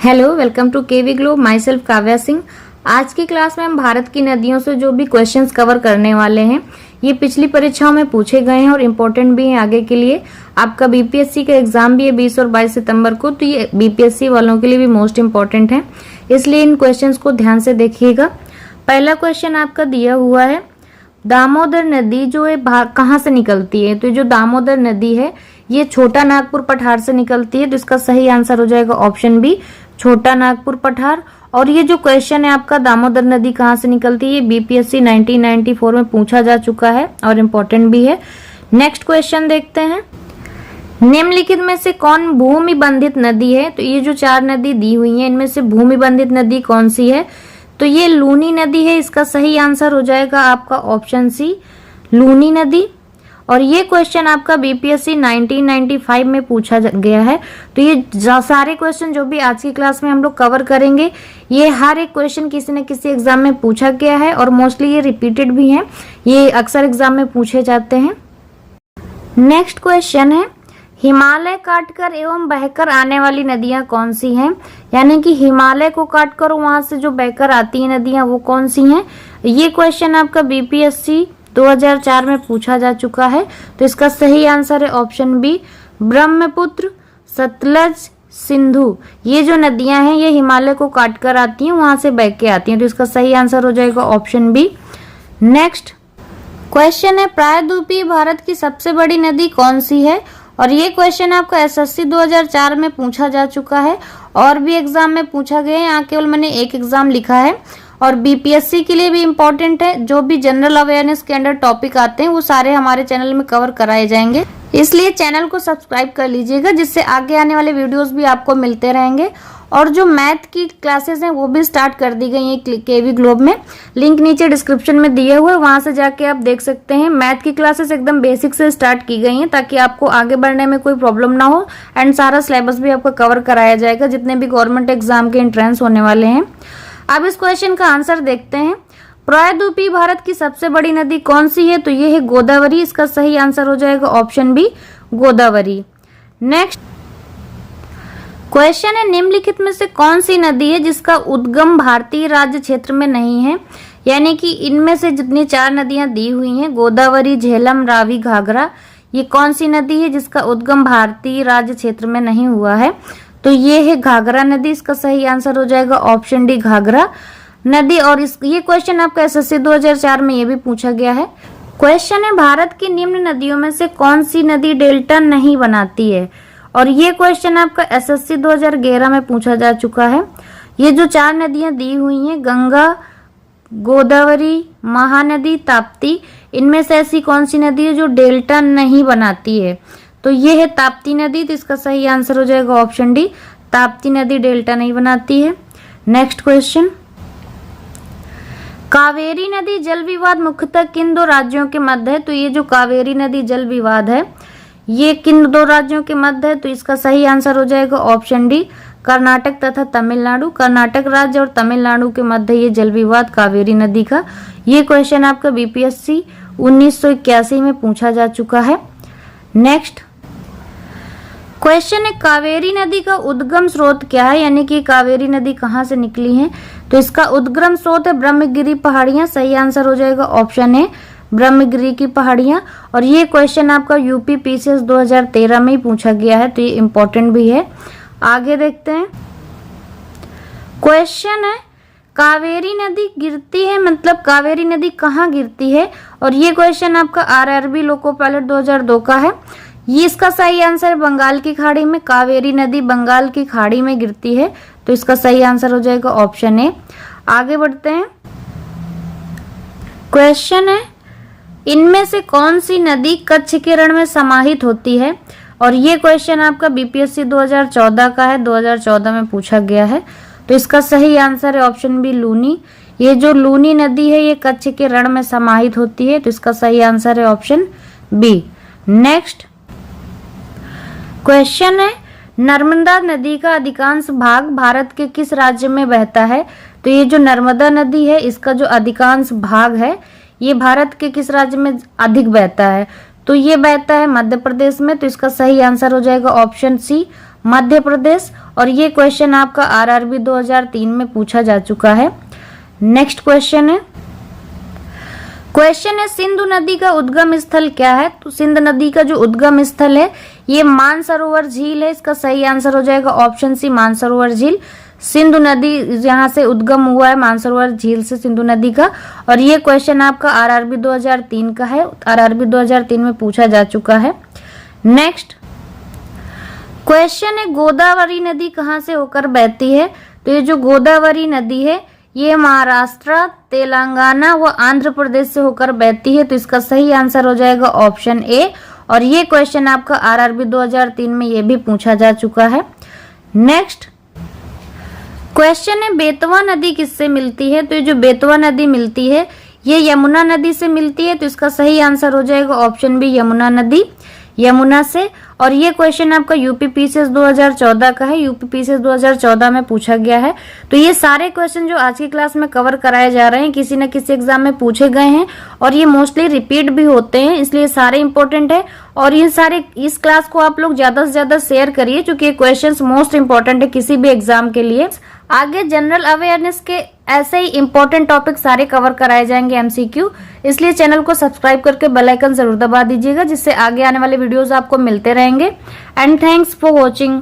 Hello, welcome to KV globe. माई सेल्फ काव्या सिंह। आज की क्लास में हम भारत की नदियों से जो भी क्वेश्चंस कवर करने वाले हैं, ये पिछली परीक्षाओं में पूछे गए हैं और इम्पोर्टेंट भी हैं आगे के लिए। आपका बीपीएससी का एग्जाम भी है 20 और 22 सितंबर को, तो ये बीपीएससी वालों के लिए भी मोस्ट इम्पोर्टेंट है, इसलिए इन क्वेश्चंस को ध्यान से देखिएगा। पहला क्वेश्चन आपका दिया हुआ है, दामोदर नदी जो है कहाँ से निकलती है? तो जो दामोदर नदी है ये छोटा नागपुर पठार से निकलती है, तो इसका सही आंसर हो जाएगा ऑप्शन बी, छोटा नागपुर पठार। और ये जो क्वेश्चन है आपका, दामोदर नदी कहाँ से निकलती है, ये बीपीएससी 1994 में पूछा जा चुका है और इम्पोर्टेंट भी है। नेक्स्ट क्वेश्चन देखते हैं, निम्नलिखित में से कौन भूमि बंधित नदी है? तो ये जो चार नदी दी हुई है, इनमें से भूमि बंधित नदी कौन सी है? तो ये लूनी नदी है, इसका सही आंसर हो जाएगा आपका ऑप्शन सी, लूनी नदी। और ये क्वेश्चन आपका बीपीएससी 1995 में पूछा गया है। तो ये सारे क्वेश्चन जो भी आज की क्लास में हम लोग कवर करेंगे, ये हर एक क्वेश्चन किसी न किसी एग्जाम में पूछा गया है और मोस्टली ये रिपीटेड भी हैं, ये अक्सर एग्जाम में पूछे जाते हैं। नेक्स्ट क्वेश्चन है, हिमालय काटकर एवं बहकर आने वाली नदियां कौन सी हैं? यानी कि हिमालय को काटकर वहां से जो बहकर आती हैं नदियां, वो कौन सी हैं? ये क्वेश्चन आपका बीपीएससी 2004 में पूछा जा चुका है, तो इसका सही आंसर है ऑप्शन बी, ब्रह्मपुत्र, सतलज, सिंधु। ये जो नदियां हैं ये हिमालय को काटकर आती हैं, वहां से बह के आती हैं, तो इसका सही आंसर हो जाएगा ऑप्शन बी। नेक्स्ट क्वेश्चन है, प्रायद्वीपीय भारत की सबसे बड़ी नदी कौन सी है? और ये क्वेश्चन आपका एसएससी 2004 में पूछा जा चुका है और भी एग्जाम में पूछा गया है, यहाँ केवल मैंने एक एग्जाम लिखा है। और बीपीएससी के लिए भी इम्पोर्टेंट है, जो भी जनरल अवेयरनेस के अंडर टॉपिक आते हैं वो सारे हमारे चैनल में कवर कराए जाएंगे, इसलिए चैनल को सब्सक्राइब कर लीजिएगा, जिससे आगे आने वाले वीडियोस भी आपको मिलते रहेंगे। और जो मैथ की क्लासेस हैं वो भी स्टार्ट कर दी गई हैं केवी ग्लोब में, लिंक नीचे डिस्क्रिप्शन में दिए हुए, वहां से जाके आप देख सकते हैं। मैथ की क्लासेस एकदम बेसिक से स्टार्ट की गई हैं ताकि आपको आगे बढ़ने में कोई प्रॉब्लम ना हो, एंड सारा सिलेबस भी आपका कवर कराया जाएगा, जितने भी गवर्नमेंट एग्जाम के एंट्रेंस होने वाले हैं। अब इस क्वेश्चन का आंसर देखते हैं, प्रायद्वीपीय भारत की सबसे बड़ी नदी कौन सी है? तो ये है गोदावरी, इसका सही आंसर हो जाएगा option B, Godavari. Next question है, निम्नलिखित में से कौन सी नदी है जिसका उद्गम भारतीय राज्य क्षेत्र में नहीं है? यानी कि इनमें से जितनी चार नदियां दी हुई हैं, गोदावरी, झेलम, रावी, घाघरा, ये कौन सी नदी है जिसका उद्गम भारतीय राज्य क्षेत्र में नहीं हुआ है? तो ये है घाघरा नदी, इसका सही आंसर हो जाएगा ऑप्शन डी, घाघरा नदी। और ये क्वेश्चन आपका एसएससी 2004 में ये भी पूछा गया है। क्वेश्चन है, भारत की निम्न नदियों में से कौन सी नदी डेल्टा नहीं बनाती है? और ये क्वेश्चन आपका एसएससी 2011 में पूछा जा चुका है। ये जो चार नदियां दी हुई हैं, गंगा, गोदावरी, महानदी, ताप्ती, इनमें से ऐसी कौन सी नदी है जो डेल्टा नहीं बनाती है? तो ये है ताप्ती नदी, तो इसका सही आंसर हो जाएगा ऑप्शन डी, ताप्ती नदी डेल्टा नहीं बनाती है। नेक्स्ट क्वेश्चन, कावेरी नदी जल विवाद मुख्यतः किन दो राज्यों के मध्य है? तो ये जो कावेरी नदी जल विवाद है ये किन दो राज्यों के मध्य है? तो इसका सही आंसर हो जाएगा ऑप्शन डी, कर्नाटक तथा तमिलनाडु। कर्नाटक राज्य और तमिलनाडु के मध्य ये जल विवाद कावेरी नदी का। ये क्वेश्चन आपका बीपीएससी 1981 में पूछा जा चुका है। नेक्स्ट क्वेश्चन है, कावेरी नदी का उद्गम स्रोत क्या है? यानी कि कावेरी नदी कहाँ से निकली है? तो इसका उद्गम स्रोत है ब्रह्मगिरी पहाड़ियां, सही आंसर हो जाएगा ऑप्शन ए, ब्रह्मगिरी की पहाड़ियां। और ये क्वेश्चन आपका यूपी पीसीएस 2013 में ही पूछा गया है, तो ये इंपॉर्टेंट भी है। आगे देखते हैं, क्वेश्चन है, कावेरी नदी गिरती है, मतलब कावेरी नदी कहाँ गिरती है? और ये क्वेश्चन आपका आरआरबी लोको पायलट 2002 का है। ये इसका सही आंसर है बंगाल की खाड़ी में, कावेरी नदी बंगाल की खाड़ी में गिरती है, तो इसका सही आंसर हो जाएगा ऑप्शन ए। आगे बढ़ते हैं, क्वेश्चन है, इनमें से कौन सी नदी कच्छ के रण में समाहित होती है? और ये क्वेश्चन आपका बीपीएससी 2014 का है, 2014 में पूछा गया है, तो इसका सही आंसर है ऑप्शन बी, लूनी। ये जो लूनी नदी है ये कच्छ के रण में समाहित होती है, तो इसका सही आंसर है ऑप्शन बी। नेक्स्ट क्वेश्चन है, नर्मदा नदी का अधिकांश भाग भारत के किस राज्य में बहता है? तो ये जो नर्मदा नदी है इसका जो अधिकांश भाग है ये भारत के किस राज्य में अधिक बहता है? तो ये बहता है मध्य प्रदेश में, तो इसका सही आंसर हो जाएगा ऑप्शन सी, मध्य प्रदेश, और ये क्वेश्चन आपका आरआरबी 2003 में पूछा जा चुका है। नेक्स्ट क्वेश्चन है सिंधु नदी का उद्गम स्थल क्या है? तो सिंधु नदी का जो उद्गम स्थल है ये मानसरोवर झील है। इसका सही आंसर हो जाएगा ऑप्शन सी, मानसरोवर झील। सिंधु नदी यहाँ से उद्गम हुआ है, मानसरोवर झील से सिंधु नदी का। और ये क्वेश्चन आपका आरआरबी 2003 का है, आरआरबी 2003 में पूछा जा चुका है। नेक्स्ट क्वेश्चन है गोदावरी नदी कहाँ से होकर बहती है? तो ये जो गोदावरी नदी है ये महाराष्ट्र, तेलंगाना व आंध्र प्रदेश से होकर बहती है। तो इसका सही आंसर हो जाएगा ऑप्शन ए। और ये क्वेश्चन आपका आरआरबी 2003 में ये भी पूछा जा चुका है। नेक्स्ट क्वेश्चन है बेतवा नदी किससे मिलती है? तो ये जो बेतवा नदी मिलती है ये यमुना नदी से मिलती है। तो इसका सही आंसर हो जाएगा ऑप्शन बी, यमुना नदी, यमुना से। और ये क्वेश्चन आपका यूपी पीसीएस 2014 का है, यूपी पीसीएस 2014 में पूछा गया है। तो ये सारे क्वेश्चन जो आज की क्लास में कवर कराए जा रहे हैं किसी न किसी एग्जाम में पूछे गए हैं और ये मोस्टली रिपीट भी होते हैं, इसलिए सारे इंपॉर्टेंट है। और ये सारे इस क्लास को आप लोग ज्यादा से ज्यादा शेयर करिए क्योंकि ये क्वेश्चंस मोस्ट इंपॉर्टेंट है किसी भी एग्जाम के लिए। आगे जनरल अवेयरनेस के ऐसे ही इंपॉर्टेंट टॉपिक सारे कवर कराए जाएंगे एमसीक्यू, इसलिए चैनल को सब्सक्राइब करके बेल आइकन जरूर दबा दीजिएगा जिससे आगे आने वाले वीडियोस आपको मिलते रहेंगे। And thanks for watching.